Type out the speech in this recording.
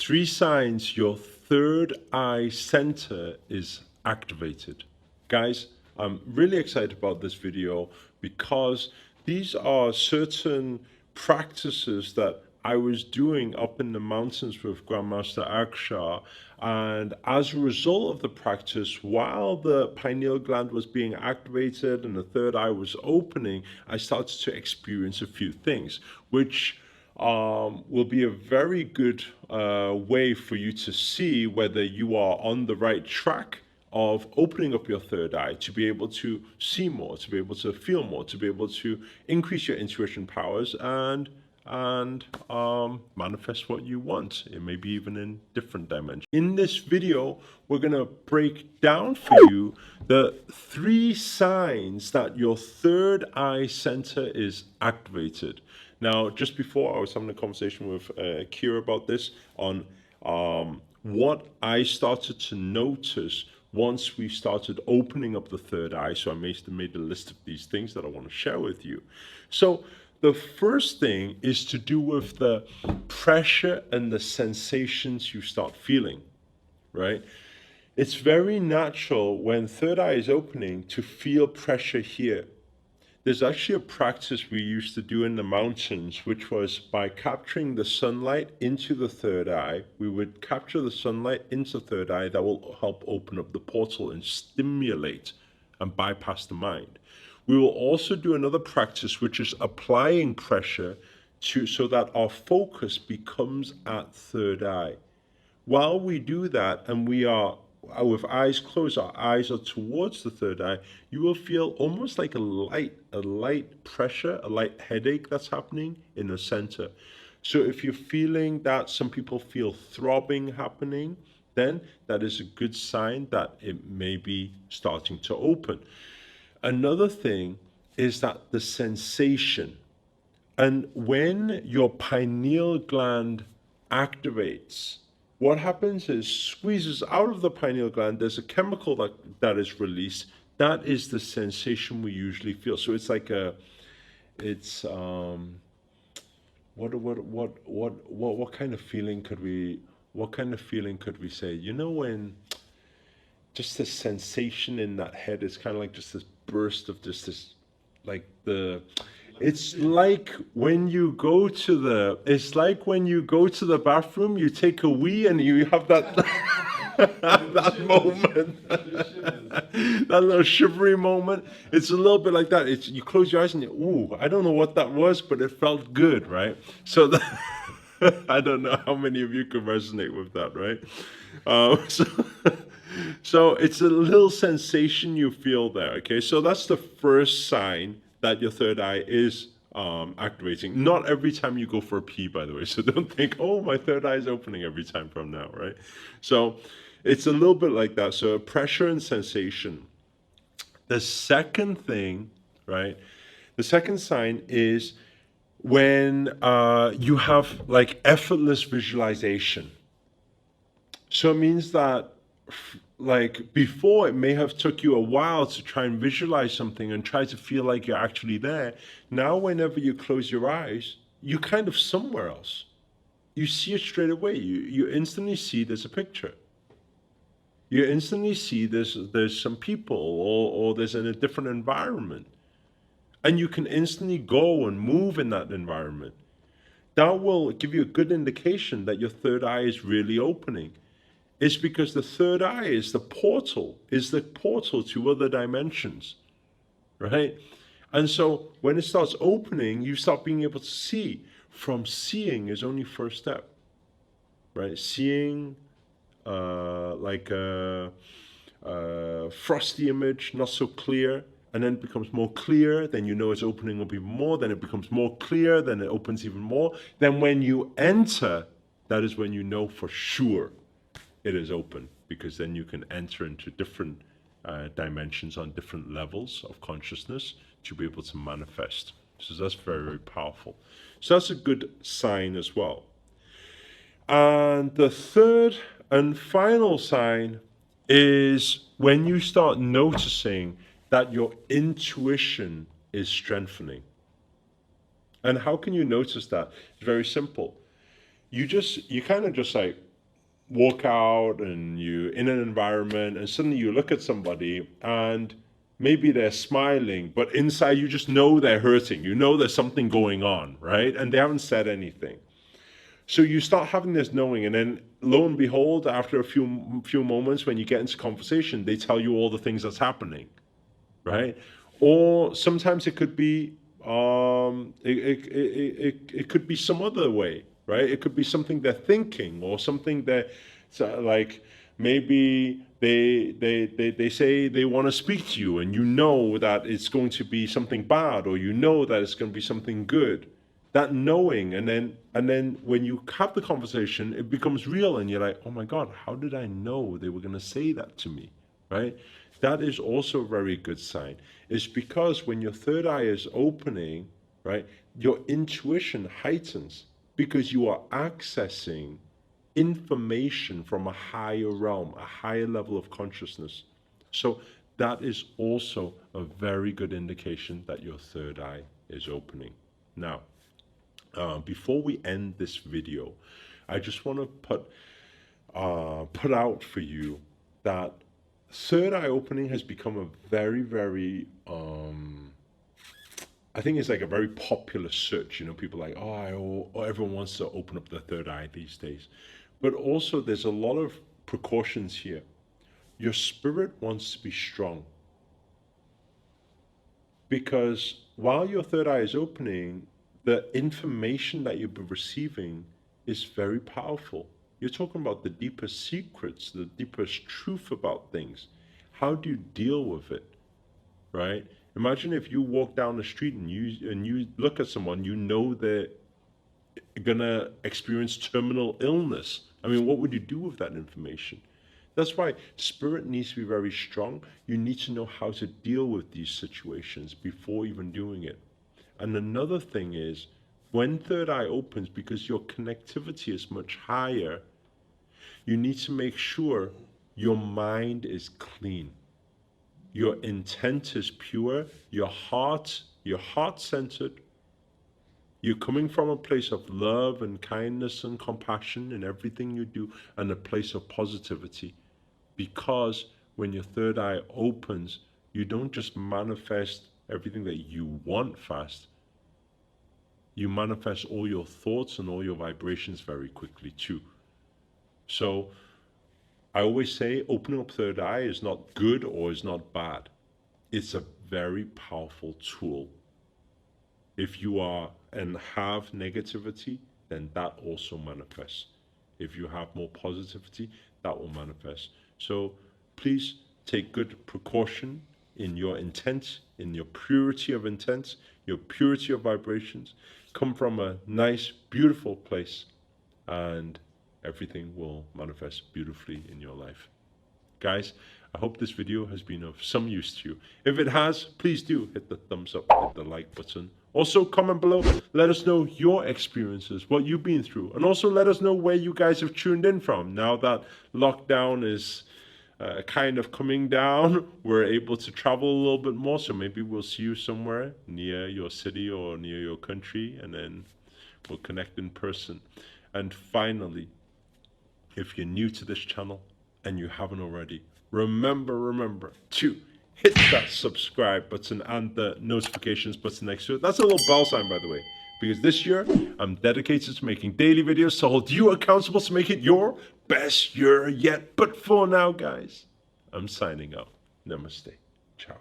3 signs your third eye center is activated. Guys, I'm really excited about this video because these are certain practices that I was doing up in the mountains with Grandmaster Aksha. And as a result of the practice, while the pineal gland was being activated and the third eye was opening, I started to experience a few things, which will be a very good way for you to see whether you are on the right track of opening up your third eye to be able to see more, to be able to feel more, to be able to increase your intuition powers and manifest what you want. It may be even in different dimensions. In this video, we're going to break down for you the 3 signs that your third eye center is activated. Now, just before I was having a conversation with Kira about this on what I started to notice once we started opening up the third eye. So I made a list of these things that I want to share with you. So the first thing is to do with the pressure and the sensations you start feeling, right? It's very natural when third eye is opening to feel pressure here. There's actually a practice we used to do in the mountains, which was by capturing the sunlight into the third eye. We would capture the sunlight into the third eye. That will help open up the portal and stimulate and bypass the mind. We will also do another practice, which is applying pressure so that our focus becomes at third eye. While we do that and we are with eyes closed, our eyes are towards the third eye, you will feel almost like a light pressure, a light headache that's happening in the center. So if you're feeling that, some people feel throbbing happening, then that is a good sign that it may be starting to open. Another thing is that the sensation, and when your pineal gland activates, what happens is squeezes out of the pineal gland, there's a chemical that is released. That is the sensation we usually feel. So it's like what kind of feeling could we say? You know, when just the sensation in that head is kind of like just this burst of just this, like it's like when you go to the bathroom, you take a wee and you have that that moment, that little shivery moment. It's a little bit like that. It's, you close your eyes and ooh, I don't know what that was, but it felt good, right? So I don't know how many of you can resonate with that, right? So it's a little sensation you feel there, okay? So that's the first sign that your third eye is activating. Not every time you go for a pee, by the way. So don't think, oh, my third eye is opening every time from now, right? So it's a little bit like that. So pressure and sensation. The second thing, right? The second sign is when you have like effortless visualization. So it means that like before, it may have took you a while to try and visualize something and try to feel like you're actually there. Now, whenever you close your eyes, you're kind of somewhere else. You see it straight away. You instantly see there's a picture. You instantly see there's some people or there's in a different environment. And you can instantly go and move in that environment. That will give you a good indication that your third eye is really opening. It's because the third eye is the portal to other dimensions, right? And so when it starts opening, you start being able to see. From seeing is only first step, right? Seeing like a frosty image, not so clear, and then it becomes more clear, then you know it's opening up even more, then it becomes more clear, then it opens even more. Then when you enter, that is when you know for sure it is open, because then you can enter into different dimensions on different levels of consciousness to be able to manifest. So that's very, very powerful. So that's a good sign as well. And the third and final sign is when you start noticing that your intuition is strengthening. And how can you notice that? It's very simple. You kind of just like walk out and you're in an environment and suddenly you look at somebody and maybe they're smiling, but inside you just know they're hurting. You know there's something going on, right? And they haven't said anything. So you start having this knowing, and then lo and behold, after a few moments, when you get into conversation, they tell you all the things that's happening, right? Or sometimes it could be it could be some other way, right? It could be something they're thinking or something that, so like maybe they say they want to speak to you, and you know that it's going to be something bad, or you know that it's going to be something good. That knowing, and then when you have the conversation, it becomes real, and you're like, oh my God, how did I know they were going to say that to me, right? That is also a very good sign. It's because when your third eye is opening, right, your intuition heightens because you are accessing information from a higher realm, a higher level of consciousness. So that is also a very good indication that your third eye is opening. Now, before we end this video, I just want to put out for you that third eye opening has become a very, very, I think it's like a very popular search. You know, people are like, everyone wants to open up the third eye these days. But also there's a lot of precautions here. Your spirit wants to be strong. Because while your third eye is opening, the information that you've been receiving is very powerful. You're talking about the deepest secrets, the deepest truth about things. How do you deal with it, right? Imagine if you walk down the street and you look at someone, you know they're gonna experience terminal illness. I mean, what would you do with that information? That's why spirit needs to be very strong. You need to know how to deal with these situations before even doing it. And another thing is, when third eye opens, because your connectivity is much higher, you need to make sure your mind is clean. Your intent is pure, your heart-centered. You're coming from a place of love and kindness and compassion in everything you do, and a place of positivity. Because when your third eye opens, you don't just manifest everything that you want fast. You manifest all your thoughts and all your vibrations very quickly too. So I always say opening up third eye is not good or is not bad. It's a very powerful tool. If you are and have negativity, then that also manifests. If you have more positivity, that will manifest. So please take good precaution in your intent, in your purity of intent, your purity of vibrations. Come from a nice, beautiful place, and everything will manifest beautifully in your life. Guys, I hope this video has been of some use to you. If it has, please do hit the thumbs up, hit the like button. Also, comment below, let us know your experiences, what you've been through, and also let us know where you guys have tuned in from. Now that lockdown is kind of coming down, we're able to travel a little bit more, so maybe we'll see you somewhere near your city or near your country, and then we'll connect in person. And finally, if you're new to this channel and you haven't already, remember to hit that subscribe button and the notifications button next to it. That's a little bell sign, by the way, because this year I'm dedicated to making daily videos to hold you accountable to make it your best year yet. But for now, guys, I'm signing out. Namaste. Ciao.